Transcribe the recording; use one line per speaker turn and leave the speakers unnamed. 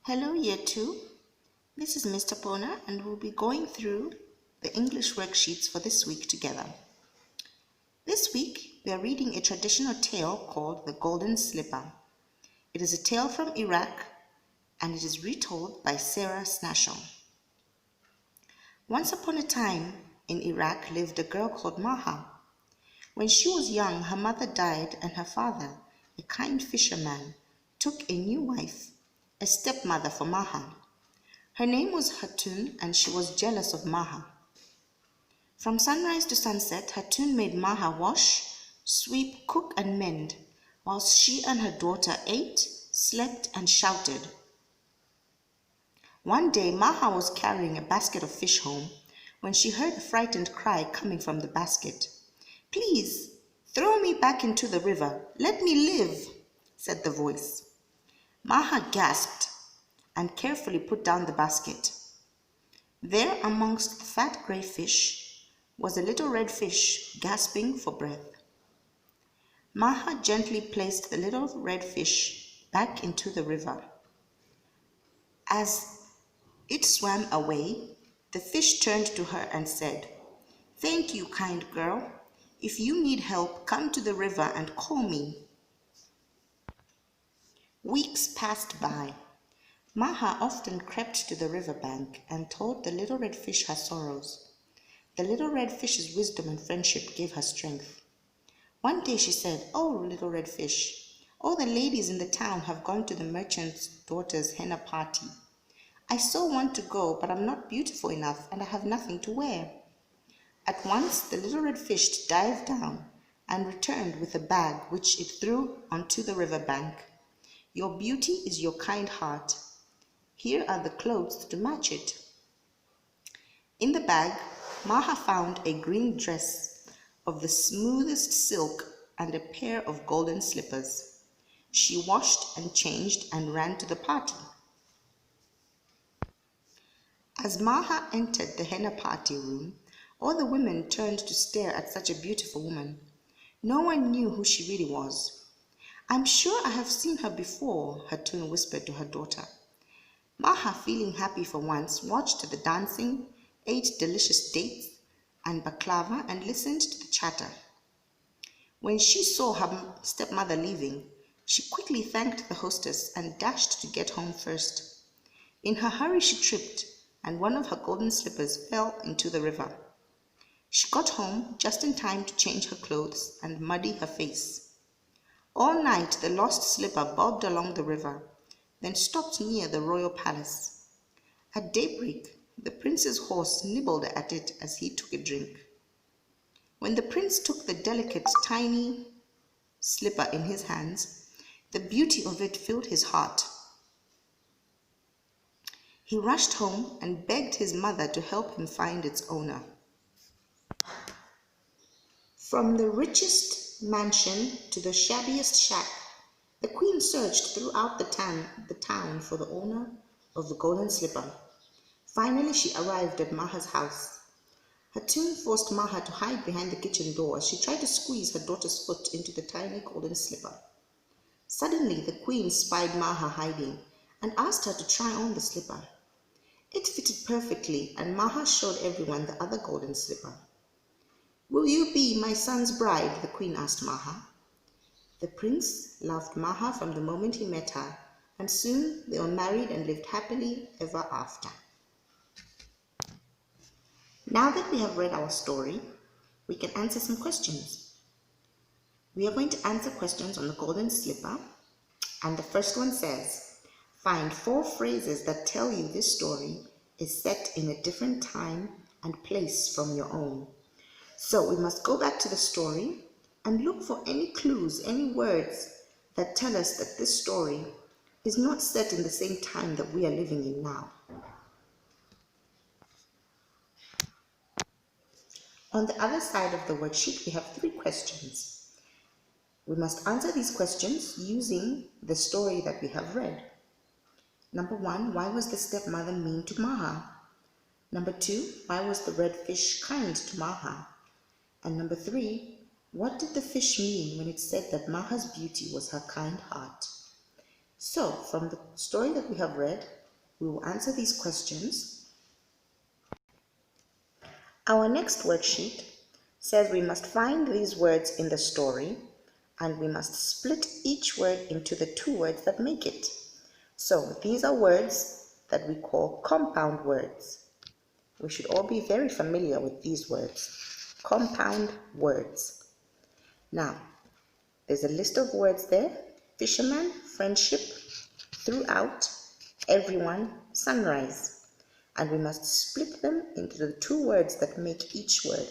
Hello, Year 2. This is Mr. Pona, and we'll be going through the English worksheets for this week together. This week, we are reading a traditional tale called The Golden Slipper. It is a tale from Iraq, and it is retold by Sarah Snashall. Once upon a time, in Iraq lived a girl called Maha. When she was young, her mother died, and her father, a kind fisherman, took a new wife, a stepmother for Maha. Her name was Hatun, and she was jealous of Maha. From sunrise to sunset, Hatun made Maha wash, sweep, cook, and mend, whilst she and her daughter ate, slept, and shouted. One day, Maha was carrying a basket of fish home when she heard a frightened cry coming from the basket. "Please, throw me back into the river. Let me live," said the voice. Maha gasped and carefully put down the basket. There, amongst the fat grey fish, was a little red fish gasping for breath. Maha gently placed the little red fish back into the river. As it swam away, the fish turned to her and said, "Thank you, kind girl. If you need help, come to the river and call me." Weeks passed by. Maha often crept to the river bank and told the little red fish her sorrows. The little red fish's wisdom and friendship gave her strength. One day she said, "Oh, little red fish, all the ladies in the town have gone to the merchant's daughter's henna party. I so want to go, but I'm not beautiful enough and I have nothing to wear." At once the little red fish dived down and returned with a bag which it threw onto the river bank. "Your beauty is your kind heart. Here are the clothes to match it." In the bag, Maha found a green dress of the smoothest silk and a pair of golden slippers. She washed and changed and ran to the party. As Maha entered the henna party room, all the women turned to stare at such a beautiful woman. No one knew who she really was. "I'm sure I have seen her before," Hatun whispered to her daughter. Maha, feeling happy for once, watched the dancing, ate delicious dates and baklava, and listened to the chatter. When she saw her stepmother leaving, she quickly thanked the hostess and dashed to get home first. In her hurry, she tripped, and one of her golden slippers fell into the river. She got home just in time to change her clothes and muddy her face. All night the lost slipper bobbed along the river, then stopped near the royal palace. At daybreak, the prince's horse nibbled at it as he took a drink. When the prince took the delicate, tiny slipper in his hands, the beauty of it filled his heart. He rushed home and begged his mother to help him find its owner. From the richest mansion to the shabbiest shack, the queen searched throughout the town for the owner of the golden slipper. Finally, she arrived at Maha's house. Hatun forced Maha to hide behind the kitchen door as she tried to squeeze her daughter's foot into the tiny golden slipper. Suddenly, the queen spied Maha hiding and asked her to try on the slipper. It fitted perfectly, and Maha showed everyone the other golden slipper. "Will you be my son's bride?" the queen asked Maha. The prince loved Maha from the moment he met her, and soon they were married and lived happily ever after. Now that we have read our story, we can answer some questions. We are going to answer questions on the golden slipper, and the first one says, find 4 phrases that tell you this story is set in a different time and place from your own. So we must go back to the story and look for any clues, any words that tell us that this story is not set in the same time that we are living in now. On the other side of the worksheet, we have 3 questions. We must answer these questions using the story that we have read. Number 1, why was the stepmother mean to Maha? Number 2, why was the red fish kind to Maha? And number 3, what did the fish mean when it said that Maha's beauty was her kind heart? So, from the story that we have read, We will answer these questions. Our next worksheet says we must find these words in the story and we must split each word into the two words that make it. So these are words that we call compound words. We should all be very familiar with these words. Compound words. Now, there's a list of words there. Fisherman, friendship, throughout, everyone, sunrise. And we must split them into the two words that make each word.